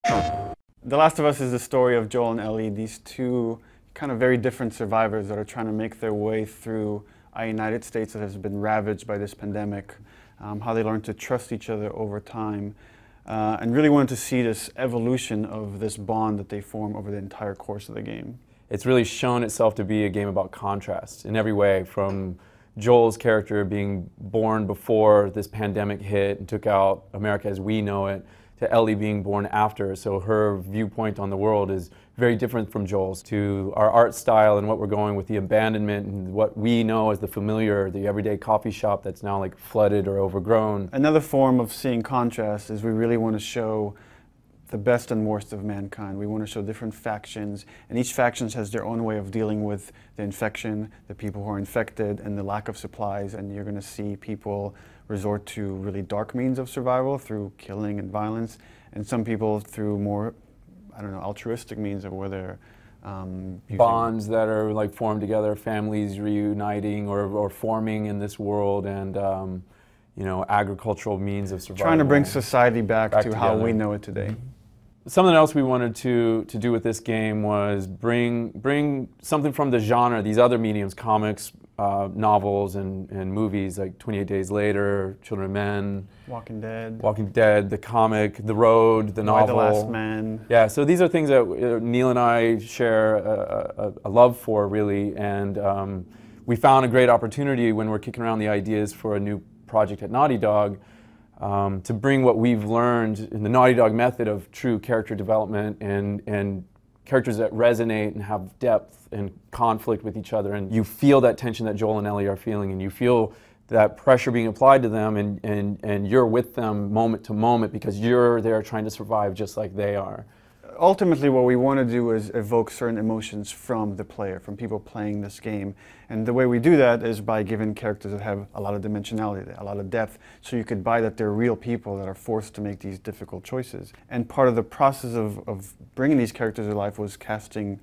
The Last of Us is the story of Joel and Ellie, these two kind of very different survivors that are trying to make their way through a United States that has been ravaged by this pandemic, how they learn to trust each other over time, and really wanted to see this evolution of this bond that they form over the entire course of the game. It's really shown itself to be a game about contrast in every way, from Joel's character being born before this pandemic hit and took out America as we know it, to Ellie being born after. So her viewpoint on the world is very different from Joel's. To our art style and what we're going with, the abandonment and what we know as the familiar, the everyday coffee shop that's now like flooded or overgrown. Another form of seeing contrast is we really want to show the best and worst of mankind. We want to show different factions, and each faction has their own way of dealing with the infection, the people who are infected, and the lack of supplies. And you're going to see people resort to really dark means of survival through killing and violence, and some people through more, I don't know, altruistic means of where they're bonds that are like formed together, families reuniting or forming in this world, and you know, agricultural means of survival. Trying to bring society back to together. how we know it today. Something else we wanted to do with this game was bring something from the genre, these other mediums, comics, novels, and movies like 28 Days Later, Children of Men, Walking Dead, the comic, The Road, the novel. The Last Man. Yeah, so these are things that Neil and I share a love for, really, and we found a great opportunity when we're kicking around the ideas for a new project at Naughty Dog to bring what we've learned in the Naughty Dog method of true character development and characters that resonate and have depth and conflict with each other, and you feel that tension that Joel and Ellie are feeling, and you feel that pressure being applied to them, and you're with them moment to moment because you're there trying to survive just like they are. Ultimately, what we want to do is evoke certain emotions from the player, from people playing this game. And the way we do that is by giving characters that have a lot of dimensionality, a lot of depth, so you could buy that they're real people that are forced to make these difficult choices. And part of the process of bringing these characters to life was casting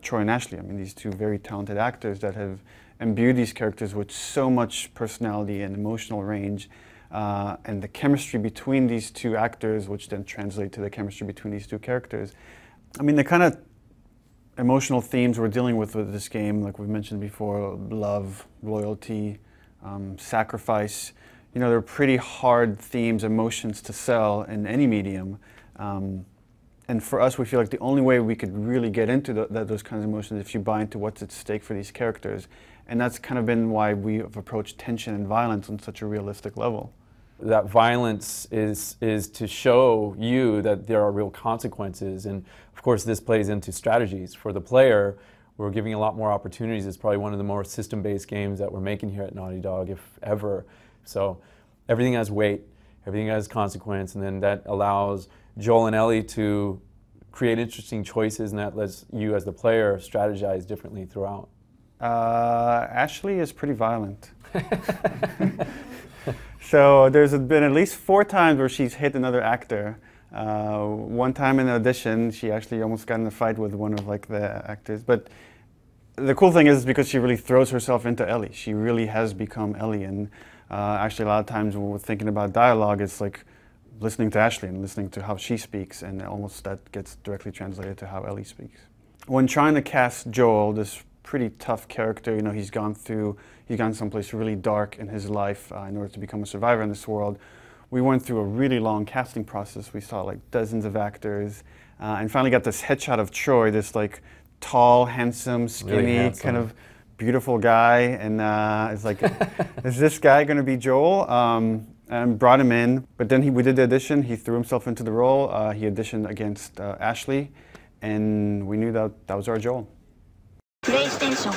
Troy and Ashley. I mean, these two very talented actors that have imbued these characters with so much personality and emotional range. And the chemistry between these two actors, which then translate to the chemistry between these two characters. I mean, the kind of emotional themes we're dealing with this game, like we've mentioned before, love, loyalty, sacrifice, you know, they're pretty hard themes, emotions to sell in any medium. And for us, we feel like the only way we could really get into those kinds of emotions is if you buy into what's at stake for these characters. And that's kind of been why we have approached tension and violence on such a realistic level. That violence is to show you that there are real consequences, and of course this plays into strategies. For the player, we're giving a lot more opportunities. It's probably one of the more system-based games that we're making here at Naughty Dog, if ever. So everything has weight, everything has consequence, and then that allows Joel and Ellie to create interesting choices, and that lets you as the player strategize differently throughout. Ashley is pretty violent. So there's been at least 4 times where she's hit another actor. One time in an audition, she actually almost got in a fight with one of like the actors. But the cool thing is because she really throws herself into Ellie. She really has become Ellie. And actually a lot of times when we're thinking about dialogue, it's like listening to Ashley and listening to how she speaks, and almost that gets directly translated to how Ellie speaks. When trying to cast Joel, this pretty tough character, you know, he's gone someplace really dark in his life in order to become a survivor in this world. We went through a really long casting process. We saw like dozens of actors, and finally got this headshot of Troy, this like tall, handsome, skinny, really handsome, kind of beautiful guy, and it's like, is this guy going to be Joel? And brought him in, but then we did the audition. He threw himself into the role. He auditioned against Ashley, and we knew that was our Joel. PlayStation